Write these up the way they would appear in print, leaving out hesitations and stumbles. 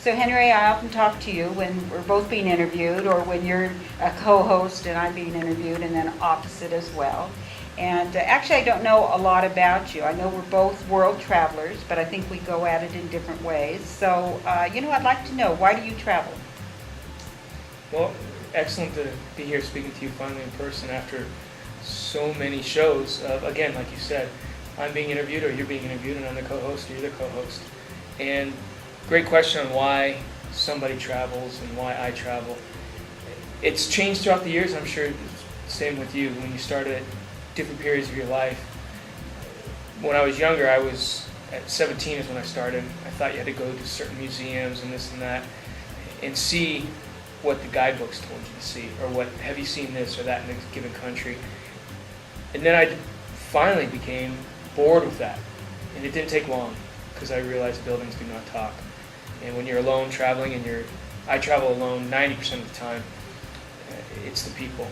So Henry, I often talk to you when we're both being interviewed, or when you're a co-host and I'm being interviewed, and then opposite as well. And actually, I don't know a lot about you. I know we're both world travelers, but I think we go at it in different ways. So, I'd like to know, why do you travel? Well, excellent to be here speaking to you finally in person after so many shows. Again, like you said, I'm being interviewed, or you're being interviewed, and I'm the co-host, or you're the co-host. And great question on why somebody travels and why I travel. It's changed throughout the years. I'm sure it's the same with you. When you started at different periods of your life. When I was younger, I was at 17 is when I started. I thought you had to go to certain museums and this and that and see what the guidebooks told you to see, or what have you seen this or that in a given country. And then I finally became bored with that. And it didn't take long, because I realized buildings do not talk. And when you're alone traveling, and I travel alone 90% of the time, it's the people.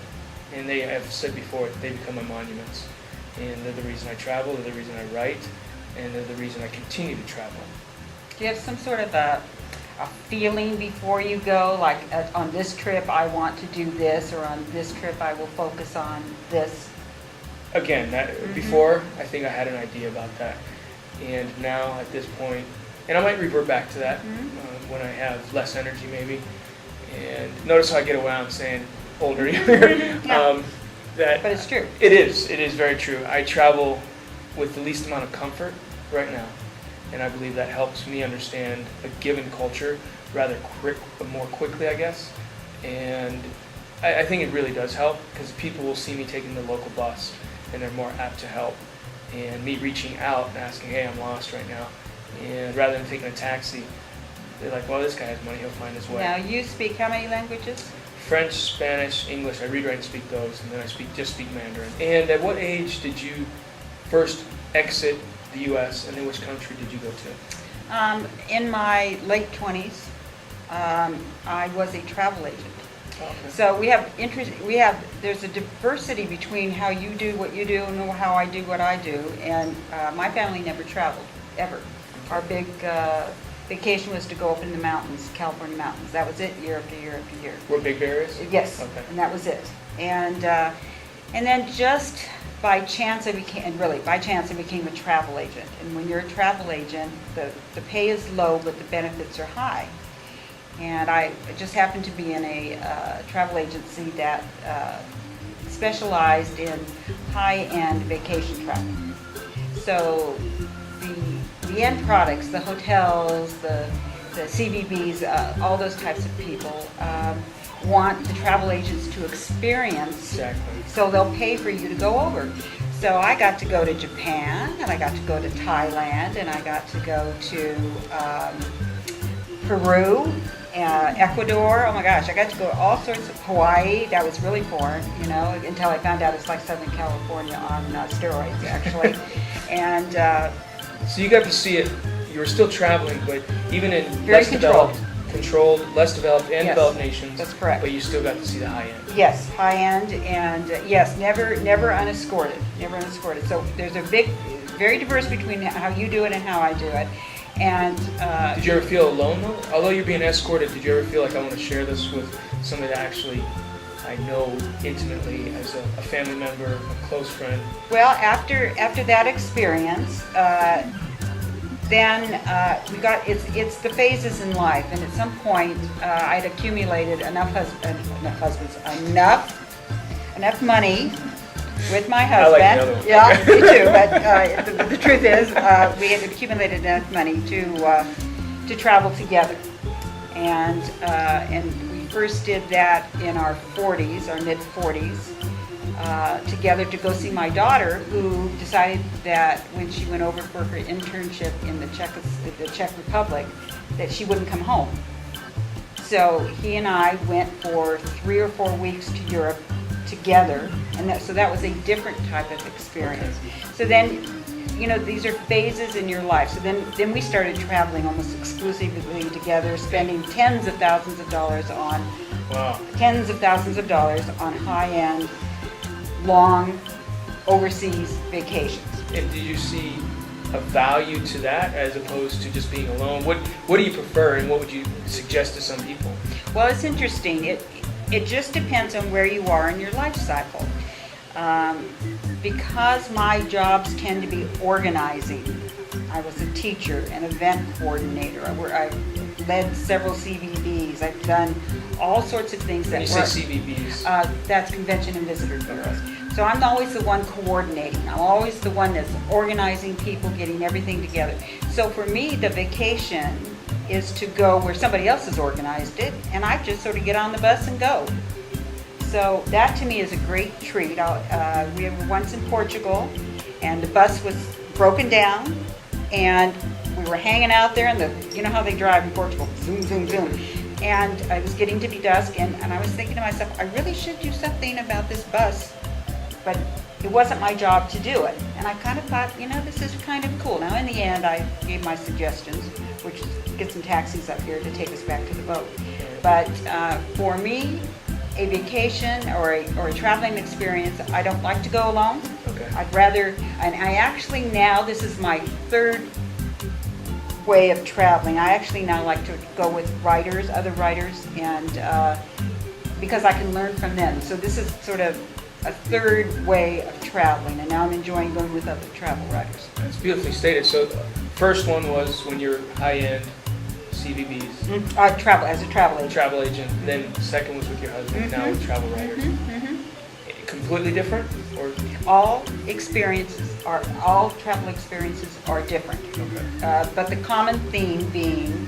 And they, I've said before, they become my monuments. And they're the reason I travel, they're the reason I write, and they're the reason I continue to travel. Do you have some sort of a feeling before you go, like on this trip I want to do this, or on this trip I will focus on this? Again, before, I think I had an idea about that. And now, at this point, and I might revert back to that when I have less energy maybe. And notice how I get around saying older, younger. Yeah. But it's true. It is very true. I travel with the least amount of comfort right now. And I believe that helps me understand a given culture more quickly, I guess. And I think it really does help, because people will see me taking the local bus, and they're more apt to help. And me reaching out and asking, hey, I'm lost right now. And rather than taking a taxi, they're like, well, this guy has money, he'll find his way. Now, you speak how many languages? French, Spanish, English. I read, write, and speak those, and then I just speak Mandarin. And at what age did you first exit the U.S., and then which country did you go to? In my late 20s, I was a travel agent. Okay. So there's a diversity between how you do what you do and how I do what I do. And my family never traveled, ever. Our big vacation was to go up in the mountains, California mountains. That was it, year after year after year. Were Big Bear is? Yes, Okay. and that was it. And then just by chance I became a travel agent. And when you're a travel agent, the pay is low, but the benefits are high. And I just happened to be in a travel agency that specialized in high-end vacation travel. So the end products, the hotels, the CVBs, all those types of people want the travel agents to experience. Exactly. So they'll pay for you to go over. So I got to go to Japan, and I got to go to Thailand, and I got to go to Peru, Ecuador. Oh my gosh, I got to go to all sorts of Hawaii. That was really foreign, until I found out it's like Southern California on steroids, actually. And so you got to see it. You were still traveling, but even in Very less controlled, less developed, and Yes, developed nations. that's correct. But you still got to see the high end. yes, high end, and yes, never unescorted, never unescorted. So there's a very diverse between how you do it and how I do it. And Did you ever feel alone though? Although you're being escorted, did you ever feel like I want to share this with somebody that actually I know intimately as a family member, a close friend? well, after that experience, then it's the phases in life, and at some point I'd accumulated enough money with my husband. I like the other one. Yeah, me too. But the truth is, we had accumulated enough money to travel together, and we first did that in our 40s, our mid 40s. Together to go see my daughter, who decided that when she went over for her internship in the Czech Republic, that she wouldn't come home. So he and I went for 3 or 4 weeks to Europe together, and so that was a different type of experience. So then, these are phases in your life. So then we started traveling almost exclusively together, spending tens of thousands of dollars on high-end, long overseas vacations. And did you see a value to that as opposed to just being alone? What do you prefer, and what would you suggest to some people? Well, it's interesting. It just depends on where you are in your life cycle. Because my jobs tend to be organizing. I was a teacher, an event coordinator. I led several CVBs. I've done all sorts of things that When you say CVBs? That's Convention and Visitor Bureaus. So I'm always the one coordinating. I'm always the one that's organizing people, getting everything together. So for me, the vacation is to go where somebody else has organized it, and I just sort of get on the bus and go. So that to me is a great treat. We were once in Portugal, and the bus was broken down, and we were hanging out there, and you know how they drive in Portugal, zoom, zoom, zoom. And it was getting to be dusk, and I was thinking to myself, I really should do something about this bus, but it wasn't my job to do it. And I kind of thought, this is kind of cool. Now, in the end, I gave my suggestions, which is get some taxis up here to take us back to the boat. But for me, a vacation or a traveling experience, I don't like to go alone. Okay. I'd rather, and I actually now, this is my third way of traveling. I actually now like to go with other writers, and because I can learn from them. So this is sort of a third way of traveling, and now I'm enjoying going with other travel writers. That's beautifully stated. So first one was when you're high-end CVBs. Travel as a travel agent. Travel agent. Then second was with your husband. Now with travel writers. Completely different, or all travel experiences are different. okay. But the common theme being,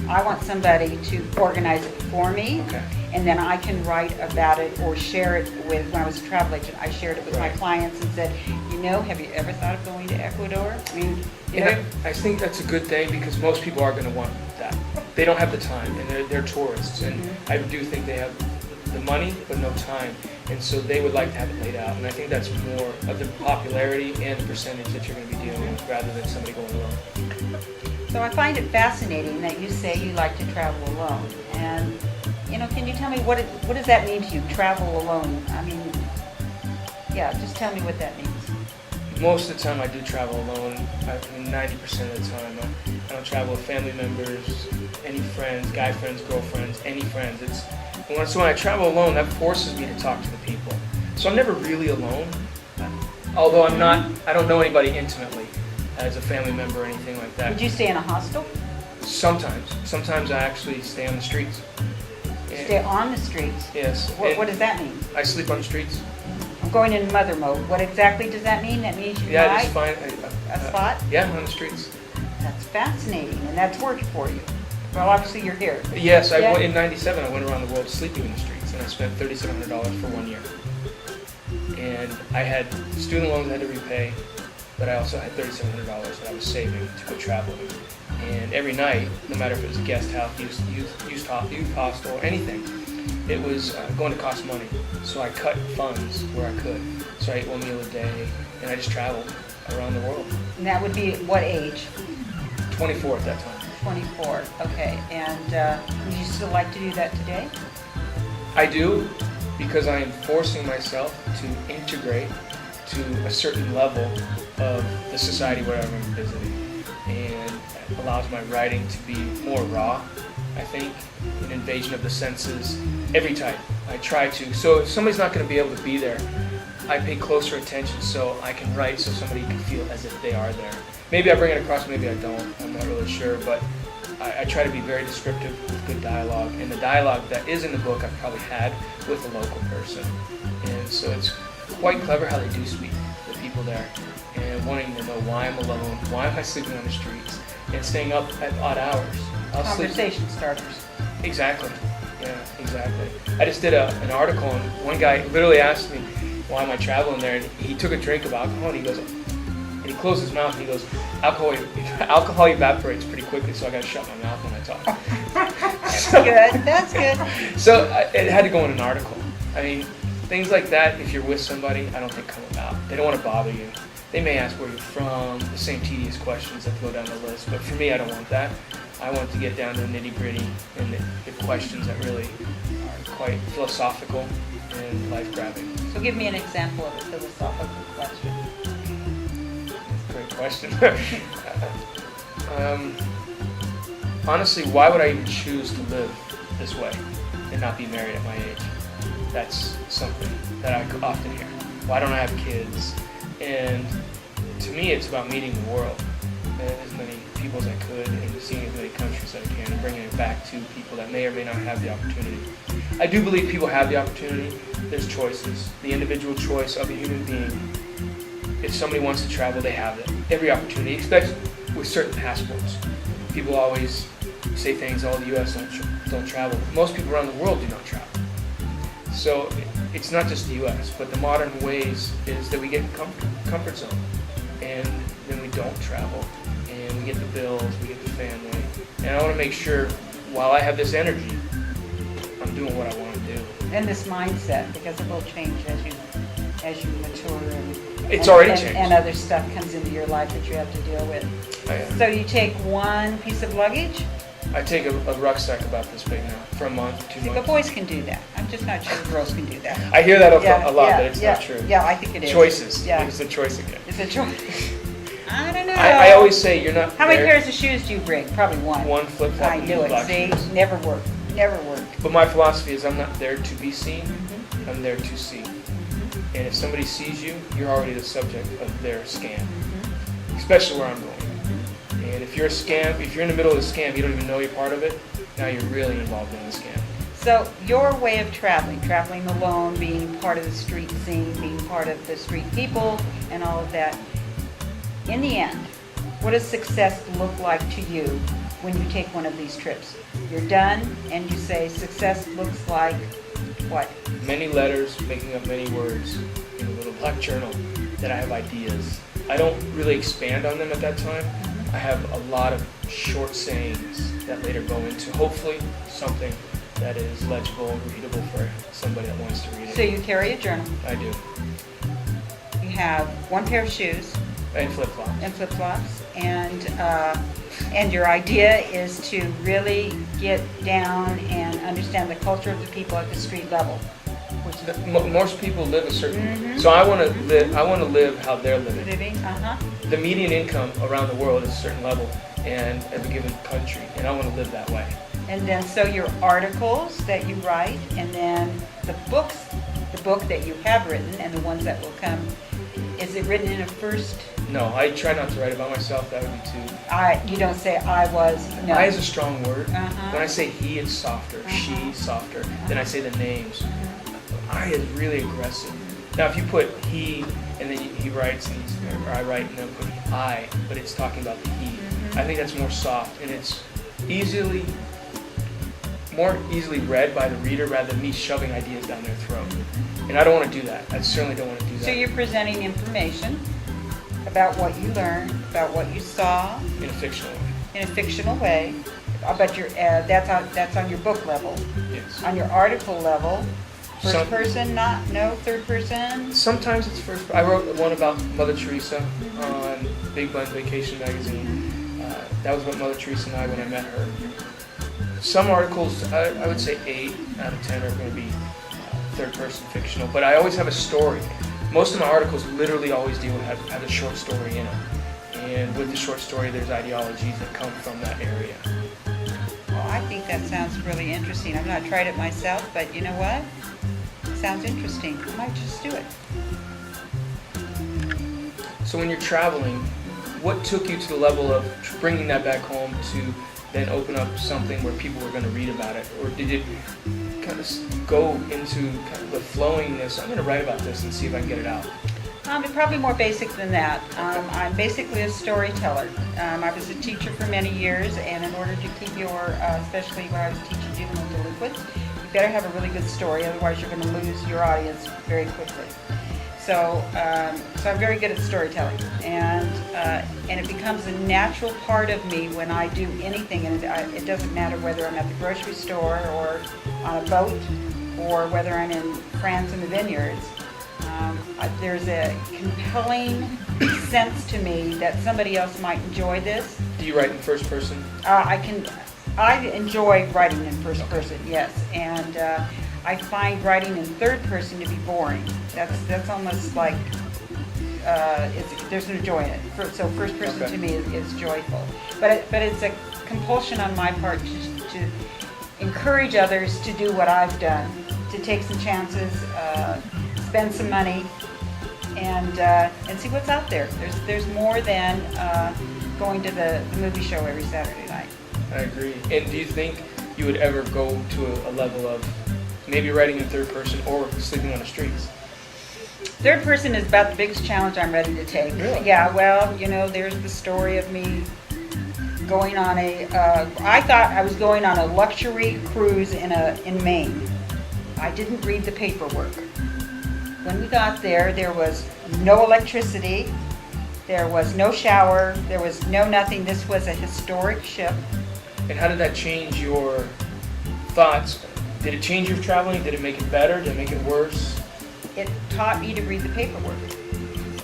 I want somebody to organize it for me, Okay. and then I can write about it or share it with, when I was a travel agent, I shared it with my Right. clients and said, have you ever thought of going to Ecuador? I mean, I think that's a good thing, because most people are going to want that. They don't have the time, and they're tourists, and I do think they have the money but no time, and so they would like to have it laid out. And I think that's more of the popularity and the percentage that you're going to be dealing with, rather than somebody going alone. So I find it fascinating that you say you like to travel alone. And, can you tell me what does that mean to you, travel alone? I mean, just tell me what that means. Most of the time I do travel alone. 90% of the time. I don't travel with family members, any friends, guy friends, girlfriends, any friends. So when I travel alone, that forces me to talk to the people. So I'm never really alone. Although I don't know anybody intimately as a family member or anything like that. Would you stay in a hostel? Sometimes I actually stay on the streets. Stay on the streets? Yes. What does that mean? I sleep on the streets. I'm going in mother mode. What exactly does that mean? That means you I just buy find a spot? Yeah, on the streets. That's fascinating, and that's worked for you. Well, obviously you're here. Yes, Yeah. in '97 I went around the world sleeping in the streets, and I spent $3,700 for 1 year. And I had student loans I had to repay, but I also had $3,700 that I was saving to go traveling. And every night, no matter if it was a guest house, youth hostel, or anything, it was going to cost money. So I cut funds where I could. So I ate one meal a day, and I just traveled around the world. And that would be at what age? 24 at that time. 24, okay. And would you still like to do that today? I do, because I am forcing myself to integrate to a certain level of the society wherever I'm visiting. And it allows my writing to be more raw, I think, an invasion of the senses, every type. I try to. So if somebody's not going to be able to be there, I pay closer attention so I can write so somebody can feel as if they are there. Maybe I bring it across, maybe I don't. I'm not really sure, but I try to be very descriptive with good dialogue. And the dialogue that is in the book I've probably had with a local person. And so it's quite clever how they do speak, the people there, and wanting to know why I'm alone, why am I sleeping on the streets, and staying up at odd hours. Conversation starters. Exactly. Yeah, exactly. I just did an article, and one guy literally asked me, why am I traveling there? And he took a drink of alcohol, and he goes, and he closed his mouth, and he goes, alcohol evaporates pretty quickly, so I got to shut my mouth when I talk. That's good. So it had to go in an article. I mean, things like that, if you're with somebody, I don't think come about. They don't want to bother you. They may ask where you're from, the same tedious questions that go down the list, but for me, I don't want that. I want to get down to the nitty-gritty and the questions that really are quite philosophical and life-grabbing. So give me an example of a philosophical question. Great question. Honestly, why would I even choose to live this way and not be married at my age? That's something that I often hear. Why don't I have kids? And to me, it's about meeting the world, as many people as I could, and seeing as many countries as I can, and bringing it back to people that may or may not have the opportunity. I do believe people have the opportunity. There's choices. The individual choice of a human being. If somebody wants to travel, they have it. Every opportunity, especially with certain passports. People always say things, oh, the U.S. don't travel. Most people around the world do not travel. So it's not just the U.S., but the modern ways is that we get in comfort zone, and then we don't travel, and we get the bills, we get the family. And I want to make sure, while I have this energy, I'm doing what I want to do. And this mindset, because it will change as you mature It's already changed. And other stuff comes into your life that you have to deal with. So you take one piece of luggage? I take a rucksack about this big now for a month, 2 See, months. but boys can do that. I'm just not sure girls can do that. I hear that a lot, but it's not true. Yeah, I think it is. Choices. Yeah. It's a choice again. It's a choice. I don't know. I always say you're not. How many pairs of shoes do you bring? Probably one. One flip-flop I and knew two it. black See, shoes. never worked. Never worked. But my philosophy is I'm not there to be seen. Mm-hmm. I'm there to see. Mm-hmm. And if somebody sees you, you're already the subject of their scam. Mm-hmm. Especially where I'm going. And if you're in the middle of the scam, you don't even know you're part of it, now you're really involved in the scam. So your way of traveling alone, being part of the street scene, being part of the street people, and all of that, in the end, what does success look like to you when you take one of these trips? You're done, and you say success looks like what? Many letters, making up many words in a little black journal that I have ideas. I don't really expand on them at that time. I have a lot of short sayings that later go into hopefully something that is legible and readable for somebody that wants to read it. So you carry a journal. I do. You have one pair of shoes And flip-flops. and flip-flops, and your idea is to really get down and understand the culture of the people at the street level. Most people live a certain. Mhm. So I want to live how they're living. Living, The median income around the world is a certain level, and of a given country, and I want to live that way. And then, so your articles that you write, and then the book that you have written, and the ones that will come, is it written in a first? No, I try not to write about myself. That would be too. You don't say I was. No. I is a strong word. Uh-huh. When I say he, it's softer. She, softer. Then I say the names. I is really aggressive. Now, if you put he, and then he writes, or I write, and then put I, but it's talking about the he. I think that's more soft, and it's more easily read by the reader rather than me shoving ideas down their throat. And I don't want to do that. I certainly don't want to do that. So you're presenting information about what you learned, about what you saw in a fictional way. in a fictional way. But that's on your book level. Yes. On your article level, Some- person, no third person. Sometimes it's first. I wrote one about Mother Teresa on Big Bun Vacation magazine. That was about Mother Teresa and I when I met her. Some articles, I would say 8 out of 10 are going to be third person fictional, but I always have a story. Most of my articles literally always have a short story in them. And with the short story, there's ideologies that come from that area. Well, I think that sounds really interesting. I've not tried it myself, but you know what? It sounds interesting. I might just do it. So when you're traveling, what took you to the level of bringing that back home to then open up something where people were going to read about it? Or did it kind of go into kind of the flowingness, I'm going to write about this and see if I can get it out? It's probably more basic than that. I'm basically a storyteller. I was a teacher for many years, and in order to keep especially when I was teaching juvenile delinquents, you better have a really good story, otherwise you're going to lose your audience very quickly. So I'm very good at storytelling, and it becomes a natural part of me when I do anything, and it doesn't matter whether I'm at the grocery store or on a boat or whether I'm in France in the vineyards. There's a compelling sense to me that somebody else might enjoy this. Do you write in first person? I enjoy writing in first person, yes, and I find writing in third person to be boring. That's almost like there's no joy in it. So first person Okay. to me is joyful. But it's a compulsion on my part to encourage others to do what I've done, to take some chances, spend some money, and see what's out there. There's more than going to the movie show every Saturday night. I agree. And do you think you would ever go to a level of maybe writing in third person or sleeping on the streets? Third person is about the biggest challenge I'm ready to take. Really? Yeah, well, there's the story of me going on I thought I was going on a luxury cruise in Maine. I didn't read the paperwork. When we got there, there was no electricity, there was no shower, there was no nothing. This was a historic ship. And how did that change your thoughts? Did it change your traveling? Did it make it better? Did it make it worse? It taught me to read the paperwork.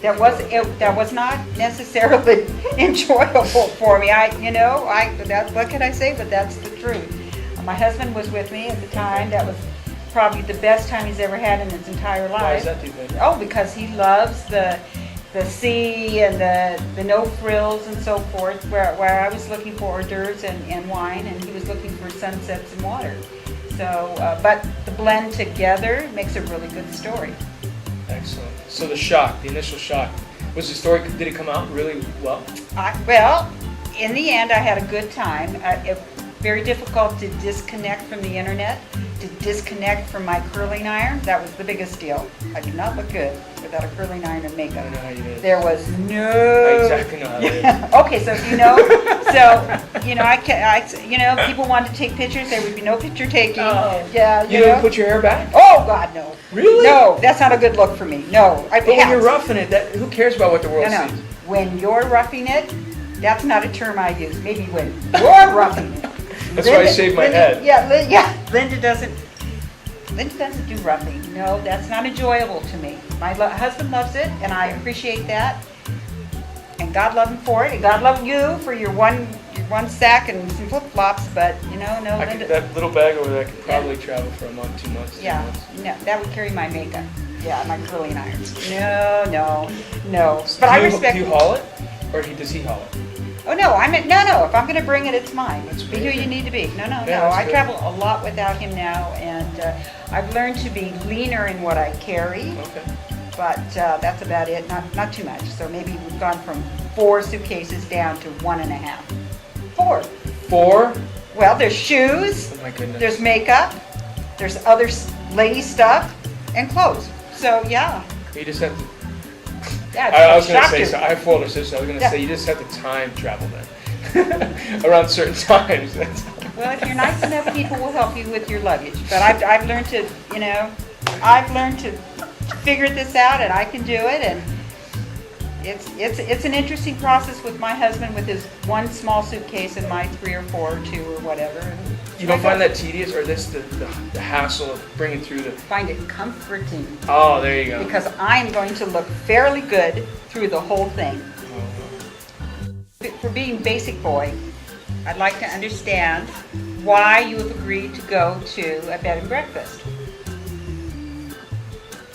That was not necessarily enjoyable for me. What can I say? But that's the truth. My husband was with me at the time. That was probably the best time he's ever had in his entire life. Why is that, do you think? Oh, because he loves the sea and the no frills and so forth. Where I was looking for hors d'oeuvres and wine, and he was looking for sunsets and water. So, but the blend together makes a really good story. Excellent. So the initial shock, was the story, did it come out really well? Well, in the end, I had a good time. Very difficult to disconnect from the internet, to disconnect from my curling iron. That was the biggest deal. I do not look good without a curling iron and I makeup. don't know how you did. There was I no. exactly know how it is. Okay, so people wanted to take pictures. There would be no picture taking. Oh. Yeah, You didn't put your hair back? Oh God, no. Really? No, that's not a good look for me. No, But when you're roughing it, who cares about what the world No. sees? When you're roughing it, that's not a term I use. Maybe when you're roughing it. That's why I shaved my head. Linda doesn't do roughing. No, that's not enjoyable to me. My husband loves it, and I appreciate that. And God love him for it, and God love you for your one sack and some flip flops. But no, Linda. That little bag over there could probably travel for a month, 2 months, 3 Yeah, months. no, that would carry my makeup. Yeah, my curling irons. No. But I respect. Do you haul it, or does he haul it? Oh no, no. If I'm going to bring it, it's mine. That's Be who amazing. you need to be. No. that's I good. travel a lot without him now, and I've learned to be leaner in what I carry. Okay. But that's about it. Not too much. So maybe we've gone from 4 suitcases down to 1.5. 4. 4? Well, there's shoes. Oh my goodness. There's makeup. There's other lady stuff and clothes. So yeah. You just have to. Yeah. I was going to shocked say, you. so I have 4 older sisters. I was going to Yeah. say, you just have to time travel then. Around certain times. That's all. Well, if you're nice enough, people will help you with your luggage. But I've learned to, figure this out, and I can do it. And it's an interesting process with my husband with his 1 small suitcase and my 3 or 4 or 2 or whatever. You don't find that tedious, or this the hassle of bringing through the? Find it comforting Oh, there you go. because I'm going to look fairly good through the whole thing. For being basic boy, I'd like to understand why you have agreed to go to a bed and breakfast.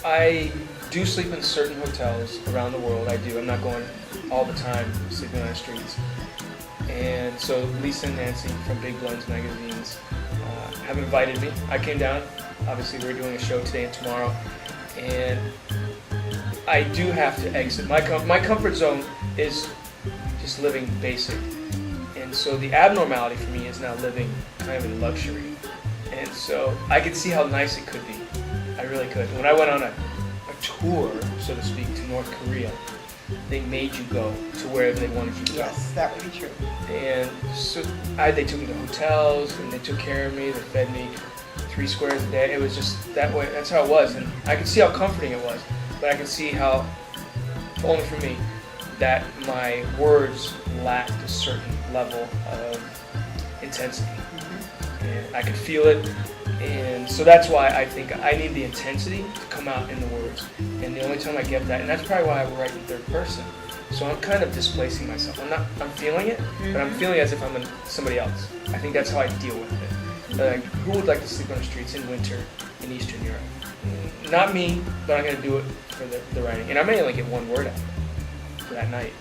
I do sleep in certain hotels around the world. I do. I'm not going all the time sleeping on the streets. And so Lisa and Nancy from Big Blends magazines have invited me. I came down. Obviously, we're doing a show today and tomorrow, and I do have to exit. My comfort zone is just living basic, and so the abnormality for me is now living kind of in luxury. And so I could see how nice it could be. I really could. When I went on a tour, so to speak, to North Korea, they made you go to wherever they wanted you to go. Yes, that would be true. And so they took me to hotels, and they took care of me. They fed me 3 squares a day. It was just that way. That's how it was. And I could see how comforting it was. But I could see how, only for me, that my words lacked a certain level of intensity. And I could feel it. And so that's why I think I need the intensity to come out in the words. And the only time I get that, and that's probably why I write in third person. So I'm kind of displacing myself. I'm feeling it, but I'm feeling as if I'm somebody else. I think that's how I deal with it. Like, who would like to sleep on the streets in winter in Eastern Europe? Not me, but I'm going to do it for the writing. And I may only get 1 word out of it. for that night.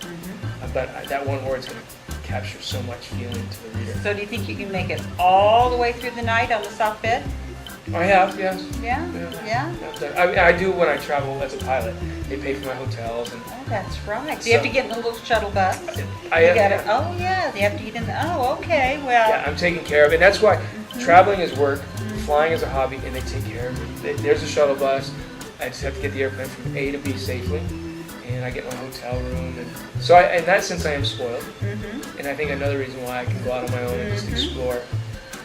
But that one word's going to capture so much feeling to the reader. So do you think you can make it all the way through the night on the soft bed? I have, yes. Yeah? Yeah? I do when I travel as a pilot. They pay for my hotels and. Oh, that's right. So you have to get in a little shuttle bus? I You have, gotta, oh, yeah, they have to get in the, oh, okay, well. Yeah, I'm taking care of it. And that's why traveling is work, flying is a hobby, and they take care of me. There's a shuttle bus. I just have to get the airplane from A to B safely, and I get my hotel room. And so in that sense, I am spoiled. And I think another reason why I can go out on my own and just explore.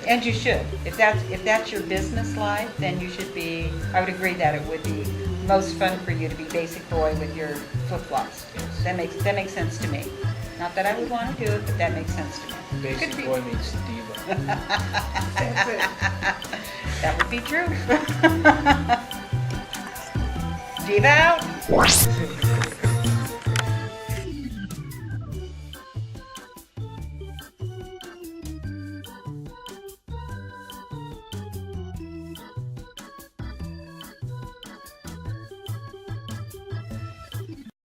And you should. If that's your business life, then you should be, I would agree that it would be most fun for you to be basic boy with your flip-flops. Yes. That makes sense to me. Not that I would want to do it, but that makes sense to me. Basic boy meets diva. That would be true. Diva out.